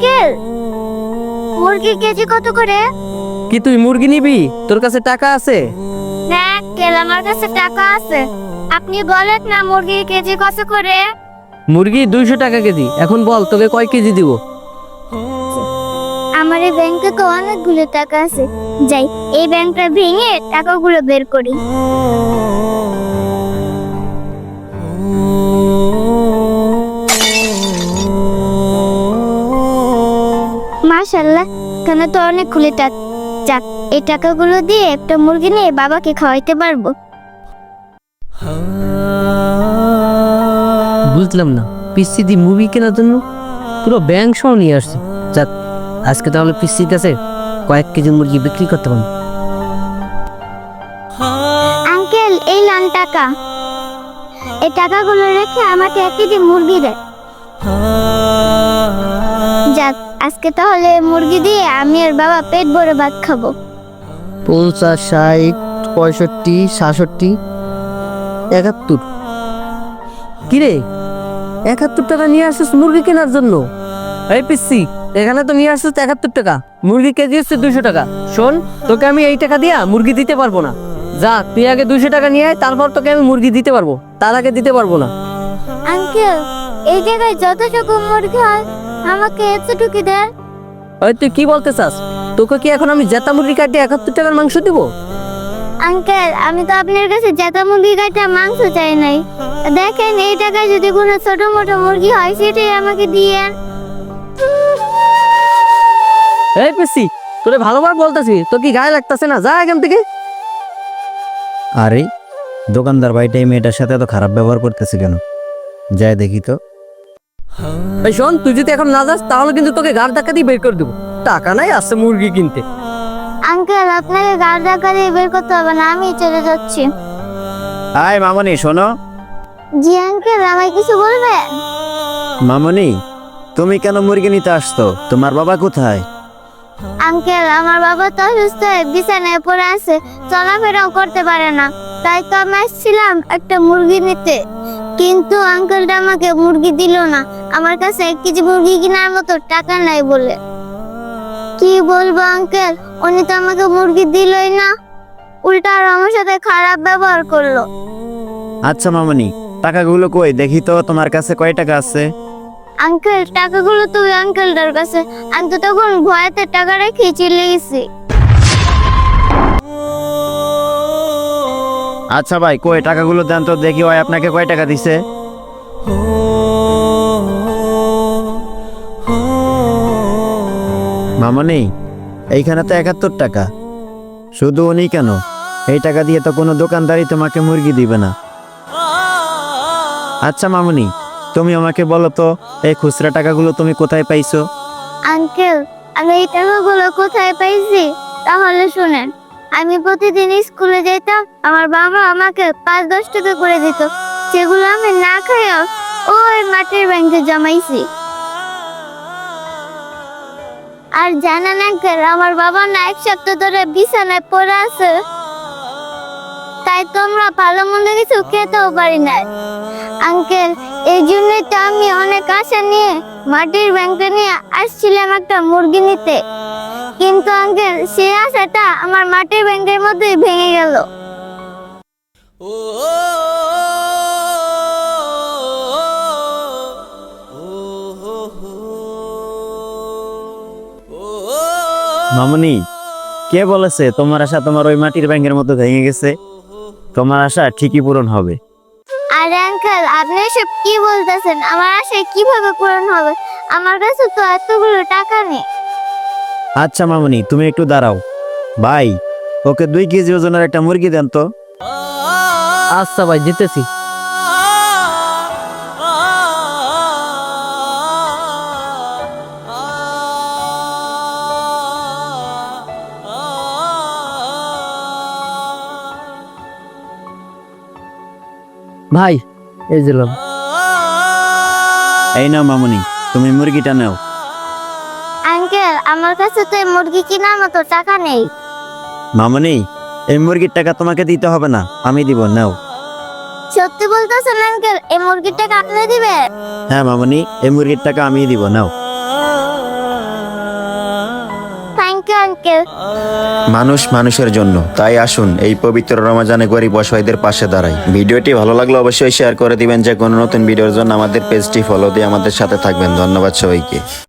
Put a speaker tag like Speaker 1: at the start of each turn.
Speaker 1: Uncle, মুরগি KG কত করে?
Speaker 2: কি তুই মুরগি নিবি? তোর কাছে টাকা আছে?
Speaker 1: না আঙ্কেল, আমার কাছে টাকা আছে। আপনি বলেন না মুরগি কেজি কত করে?
Speaker 2: মুরগি 200 টাকা কেজি। এখন বল তোকে কয় কেজি দিব?
Speaker 1: আমার এই ব্যাংকে তো অনেকগুলো টাকা আছে। যাই এই ব্যাংকটা ভেঙে টাকাগুলো বের করি। মাশাআল্লাহ, এখানে তো অনেকগুলো টাকা। যাক, এই টাকাগুলো দিয়ে একটা মুরগি নিয়ে বাবাকে খাওয়াইতে পারবো।
Speaker 2: বুঝলাম না, পিসি দি মুভি কেনার জন্য পুরো ব্যাংক সহ নিয়ে আসছে। যাক, আজকে তাহলে পিসির কাছে কয়েক কেজি মুরগি বিক্রি করতে পারবো।
Speaker 1: আঙ্কেল, এই লান টাকা। এই টাকাগুলো রেখে আমাকে 1 কেজি মুরগি দেন। যাক, আজকে তাহলে মুরগি দিয়ে আমি আর বাবা পেট ভরে ভাত খাবো।
Speaker 2: 50, 60, 65, 66, 71। কিরে, 71 টাকা নিয়ে আসছিস মুরগি কেনার জন্য? এই পিসি, এখানে তো নিয়ে আসছিস 71 টাকা, মুরগি কেজি হচ্ছে 200 টাকা। শোন, তোকে আমি এই টাকা দিয়া মুরগি দিতে পারবো না। যা, তুই আগে 200 টাকা নিয়ে আয়, তারপর তোকে আমি মুরগি দিতে পারবো, তার আগে দিতে পারবো না।
Speaker 1: আঙ্কেল, এই জায়গায় যতটুকু মুরগি হয় আমাকে এতটুকু দেন।
Speaker 2: ওই তুই কি বলতে চাস? তোকে কি এখন আমি জেতা মুরগি কাটিয়ে 71 টাকার মাংস দিব?
Speaker 1: আঙ্কেল, আমি তো আপনার কাছে জেতা মুরগি কাটা মাংস চাই নাই। দেখেন, এই টাকায় যদি কোনো ছোট মোটো মুরগি হয় সেটাই আমাকে দিয়েন।
Speaker 2: এই পিসি, তোরে ভালোবার বলতেছি, তো কি গায়ে লাগতেছে না? যা এখান থেকে।
Speaker 3: আরে দোকানদার ভাইটা এই মেয়েটার সাথে এত খারাপ ব্যবহার করতেছে কেন? যাই দেখি তো।
Speaker 2: এই শোন, তুই যদি এখন না যাস তাহলে কিন্তু তোকে গাড় ধাক্কা দিয়ে বের করে দেবো। টাকা নাই আসছে মুরগি কিনতে।
Speaker 1: আঙ্কেল, আপনাকে গাড় ধাক্কা দিয়ে বের করতে হবে না, আমি চলে যাচ্ছি।
Speaker 3: আয় মামনি, শোনো।
Speaker 1: জি আঙ্কেল, আমায় কিছু বলবেন?
Speaker 3: মামনি, তুমি কেন মুরগি নিতে আসছো? তোমার বাবা কোথায়?
Speaker 1: আঙ্কেল, আমার বাবা তো অসুস্থ হয়ে বিছানায় পড়ে আছে, চলাফেরাও করতে পারে না। তাই তো আমি আসছিলাম একটা মুরগি নিতে। কিন্তু আঙ্কেলটা আমাকে মুরগি দিল না। আমার কাছে 1 কেজি মুরগি কেনার মতো টাকা নাই বলে। কি বলবো আঙ্কেল, উনি তো আমাকে মুরগি দিলই না, উল্টা আর আমার সাথে খারাপ ব্যবহার করলো।
Speaker 3: আচ্ছা মামনি, টাকাগুলো কই দেখি তো, তোমার কাছে কয় টাকা আছে?
Speaker 1: আঙ্কেল, টাকাগুলো তো ওই আঙ্কেলটার কাছে। আমি তো তখন ভয়েতে টাকা রেখে চলে গেছি।
Speaker 3: আচ্ছা ভাই, কই টাকাগুলো দেন তো দেখি, ওই আপনাকে কয় টাকা দিছে? মামনি, এইখানে তো 71 টাকা। শুধু উনি কেন, এই টাকা দিয়ে তো কোনো দোকানদারই তোমাকে মুরগি দিবে না। আচ্ছা মামনি, তুমি আমাকে বলো তো, এই খুচরা টাকাগুলো তুমি কোথায় পাইছো?
Speaker 1: আঙ্কেল, আমি এই টাকাগুলো কোথায় পাইছি তাহলে শুনেন। আমি প্রতিদিন স্কুলে যেতাম, আমার বাবা আমাকে 5-10 টাকা করে দিত। সেগুলো আমি না খাইও ওই মাটির ব্যাংকে জমাইছি। আর জানেন আঙ্কেল, আমার বাবা না 1 সপ্তাহ ধরে বিছানায় পড়ে আছে। তাই তোমরা ভালো মন্দ কিছু খেতেও পারি না। আঙ্কেল, এই জন্যই তো আমি অনেক আশা নিয়ে মাটির ব্যাংকে নিয়ে আসছিলাম একটা মুরগি নিতে। কিন্তু আঙ্কেল, সেই আশাটা আমার মাটির ব্যাংকের মধ্যেই ভেঙে গেল।
Speaker 3: মামনি, কে বলেছে তোমার আশা তোমার ওই মাটির ব্যাংকের মতো ভেঙে গেছে? তোমার আশা ঠিকই পূরণ হবে।
Speaker 1: আরে আঙ্কেল, আপনি এসব কি বলতেছেন? আমার আশা কিভাবে পূরণ হবে? আমার কাছে তো এতগুলো টাকা নেই।
Speaker 3: আচ্ছা মামনি, তুমি একটু দাঁড়াও। ভাই, ওকে 2 কেজি ওজনের একটা মুরগি দেন তো।
Speaker 2: আচ্ছা ভাই, দিতেছি। ভাই, এই দিলাম।
Speaker 3: এই নাও মামনি, তুমি মুরগিটা নাও।
Speaker 1: আঙ্কেল, আমার কাছে তো এই মুরগি কেনার মতো টাকা নেই।
Speaker 3: মামনি, এই মুরগির টাকা তোমাকে দিতে হবে না, আমি দিব, নাও।
Speaker 1: সত্যি বলতেছেন আঙ্কেল, এই মুরগির টাকা আপনি দিবেন?
Speaker 3: হ্যাঁ মামনি, এই মুরগির টাকা আমিই দিব, নাও।
Speaker 1: You uncle.
Speaker 4: মানুষ মানুষের জন্য, তাই আসুন এই পবিত্র রমজানে গরিব অসহায়দের পাশে দাঁড়াই। ভিডিওটি ভালো লাগলে অবশ্যই শেয়ার করে দিবেন। যে কোনো নতুন ভিডিওর জন্য আমাদের পেজটি ফলো দিয়ে আমাদের সাথে থাকবেন। ধন্যবাদ সবাইকে।